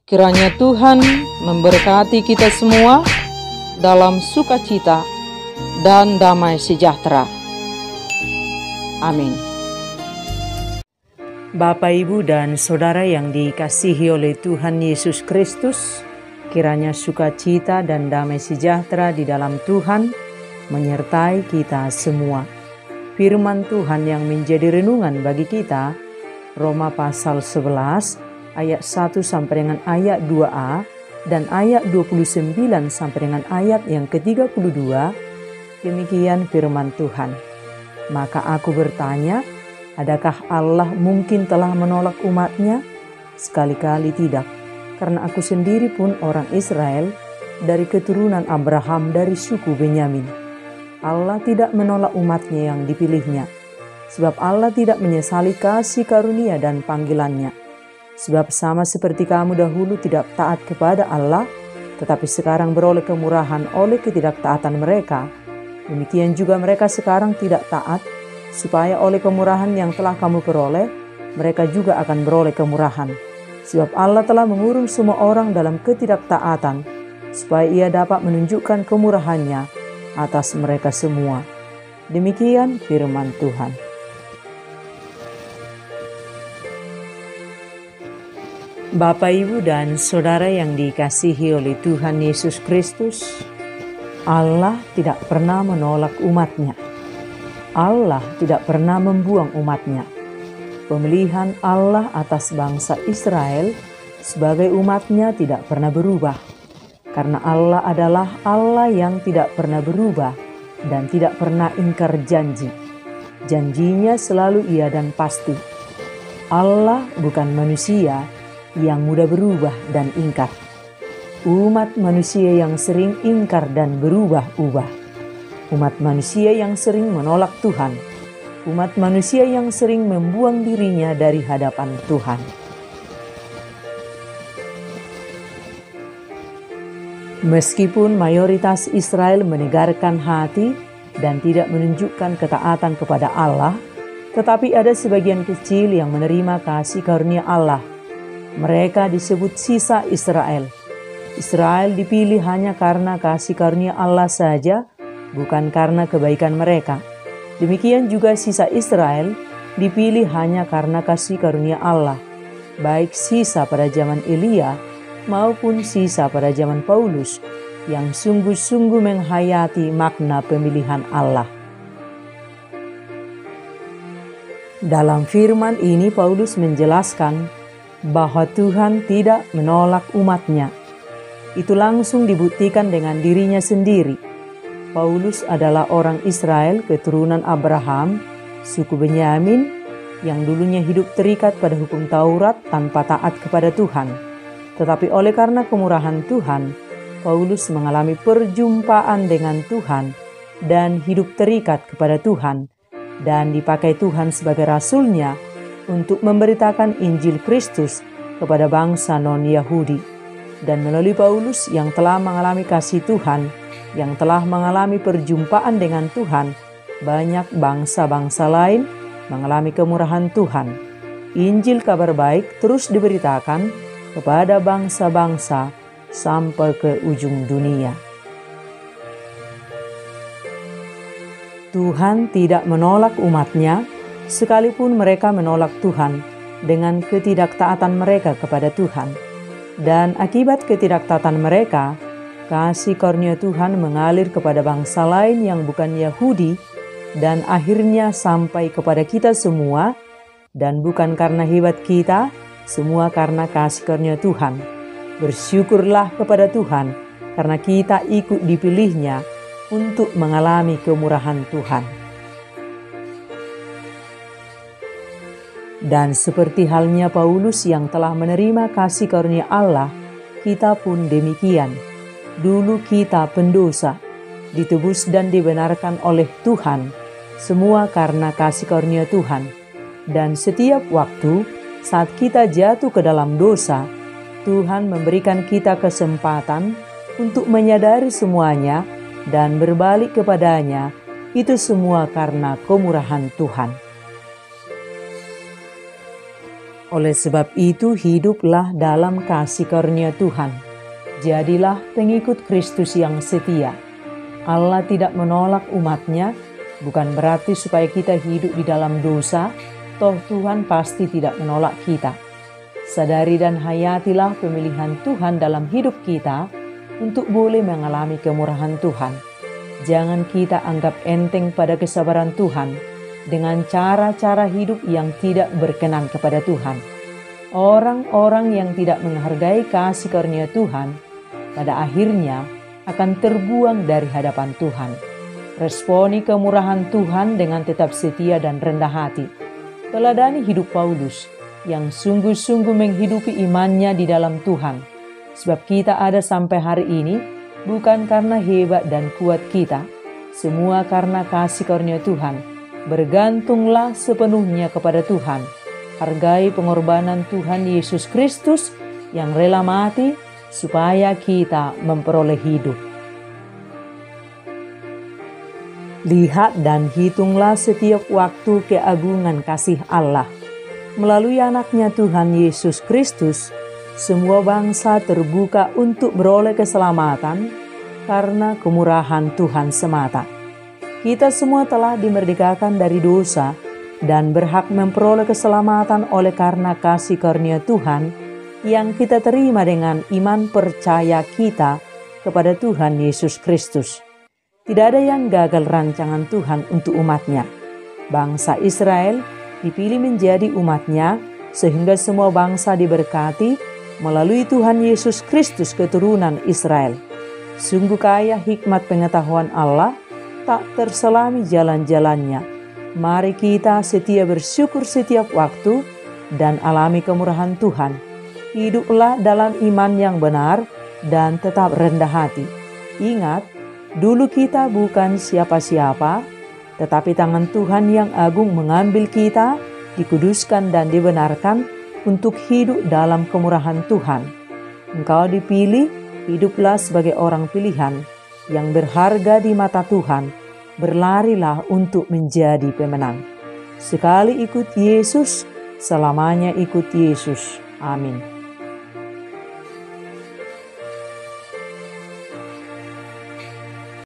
Kiranya Tuhan memberkati kita semua dalam sukacita dan damai sejahtera. Amin. Bapak, Ibu, dan Saudara yang dikasihi oleh Tuhan Yesus Kristus, kiranya sukacita dan damai sejahtera di dalam Tuhan menyertai kita semua. Firman Tuhan yang menjadi renungan bagi kita, Roma pasal 11, ayat 1 sampai dengan ayat 2a, dan ayat 29 sampai dengan ayat yang ke-32, demikian firman Tuhan. Maka aku bertanya, adakah Allah mungkin telah menolak umatnya? Sekali-kali tidak, karena aku sendiri pun orang Israel, dari keturunan Abraham dari suku Benyamin. Allah tidak menolak umatnya yang dipilihnya, sebab Allah tidak menyesali kasih karunia dan panggilannya. Sebab sama seperti kamu dahulu tidak taat kepada Allah, tetapi sekarang beroleh kemurahan oleh ketidaktaatan mereka, demikian juga mereka sekarang tidak taat, supaya oleh kemurahan yang telah kamu peroleh, mereka juga akan beroleh kemurahan. Sebab Allah telah mengurung semua orang dalam ketidaktaatan, supaya Ia dapat menunjukkan kemurahannya atas mereka semua. Demikian firman Tuhan. Bapak, Ibu, dan Saudara yang dikasihi oleh Tuhan Yesus Kristus, Allah tidak pernah menolak umatnya. Allah tidak pernah membuang umatnya. Pemilihan Allah atas bangsa Israel sebagai umatnya tidak pernah berubah. Karena Allah adalah Allah yang tidak pernah berubah dan tidak pernah ingkar janji. Janjinya selalu iya dan pasti. Allah bukan manusia yang mudah berubah dan ingkar. Umat manusia yang sering ingkar dan berubah-ubah. Umat manusia yang sering menolak Tuhan. Umat manusia yang sering membuang dirinya dari hadapan Tuhan. Meskipun mayoritas Israel menegarkan hati dan tidak menunjukkan ketaatan kepada Allah, tetapi ada sebagian kecil yang menerima kasih karunia Allah. Mereka disebut sisa Israel. Israel dipilih hanya karena kasih karunia Allah saja, bukan karena kebaikan mereka. Demikian juga sisa Israel dipilih hanya karena kasih karunia Allah, baik sisa pada zaman Elia maupun sisa pada zaman Paulus yang sungguh-sungguh menghayati makna pemilihan Allah. Dalam firman ini Paulus menjelaskan bahwa Tuhan tidak menolak umatnya. Itu langsung dibuktikan dengan dirinya sendiri. Paulus adalah orang Israel keturunan Abraham, suku Benyamin, yang dulunya hidup terikat pada hukum Taurat tanpa taat kepada Tuhan. Tetapi oleh karena kemurahan Tuhan, Paulus mengalami perjumpaan dengan Tuhan dan hidup terikat kepada Tuhan, dan dipakai Tuhan sebagai rasulnya untuk memberitakan Injil Kristus kepada bangsa non-Yahudi. Dan melalui Paulus yang telah mengalami kasih Tuhan, yang telah mengalami perjumpaan dengan Tuhan, banyak bangsa-bangsa lain mengalami kemurahan Tuhan. Injil kabar baik terus diberitakan kepada bangsa-bangsa sampai ke ujung dunia. Tuhan tidak menolak umatnya, sekalipun mereka menolak Tuhan dengan ketidaktaatan mereka kepada Tuhan. Dan akibat ketidaktaatan mereka, kasih karunia Tuhan mengalir kepada bangsa lain yang bukan Yahudi, dan akhirnya sampai kepada kita semua, dan bukan karena hebat kita, semua karena kasih karunia Tuhan. Bersyukurlah kepada Tuhan, karena kita ikut dipilihnya untuk mengalami kemurahan Tuhan. Dan seperti halnya Paulus yang telah menerima kasih karunia Allah, kita pun demikian. Dulu kita pendosa, ditebus dan dibenarkan oleh Tuhan, semua karena kasih karunia Tuhan. Dan setiap waktu saat kita jatuh ke dalam dosa, Tuhan memberikan kita kesempatan untuk menyadari semuanya dan berbalik kepadanya. Itu semua karena kemurahan Tuhan. Oleh sebab itu hiduplah dalam kasih karunia Tuhan. Jadilah pengikut Kristus yang setia. Allah tidak menolak umatnya, bukan berarti supaya kita hidup di dalam dosa, toh Tuhan pasti tidak menolak kita. Sadari dan hayatilah pemilihan Tuhan dalam hidup kita untuk boleh mengalami kemurahan Tuhan. Jangan kita anggap enteng pada kesabaran Tuhan dengan cara-cara hidup yang tidak berkenan kepada Tuhan. Orang-orang yang tidak menghargai kasih karunia Tuhan pada akhirnya akan terbuang dari hadapan Tuhan. Responi kemurahan Tuhan dengan tetap setia dan rendah hati. Teladani hidup Paulus yang sungguh-sungguh menghidupi imannya di dalam Tuhan. Sebab kita ada sampai hari ini bukan karena hebat dan kuat kita, semua karena kasih karunia Tuhan. Bergantunglah sepenuhnya kepada Tuhan. Hargai pengorbanan Tuhan Yesus Kristus yang rela mati supaya kita memperoleh hidup. Lihat dan hitunglah setiap waktu keagungan kasih Allah. Melalui anaknya Tuhan Yesus Kristus, semua bangsa terbuka untuk beroleh keselamatan karena kemurahan Tuhan semata. Kita semua telah dimerdekakan dari dosa dan berhak memperoleh keselamatan oleh karena kasih karunia Tuhan yang kita terima dengan iman percaya kita kepada Tuhan Yesus Kristus. Tidak ada yang gagal rancangan Tuhan untuk umatnya. Bangsa Israel dipilih menjadi umatnya sehingga semua bangsa diberkati melalui Tuhan Yesus Kristus keturunan Israel. Sungguh kaya hikmat pengetahuan Allah, tak terselami jalan-jalannya. Mari kita setia bersyukur setiap waktu dan alami kemurahan Tuhan. Hiduplah dalam iman yang benar dan tetap rendah hati. Ingat, dulu kita bukan siapa-siapa, tetapi tangan Tuhan yang agung mengambil kita, dikuduskan dan dibenarkan untuk hidup dalam kemurahan Tuhan. Engkau dipilih, hiduplah sebagai orang pilihan yang berharga di mata Tuhan. Berlarilah untuk menjadi pemenang. Sekali ikut Yesus, selamanya ikut Yesus. Amin.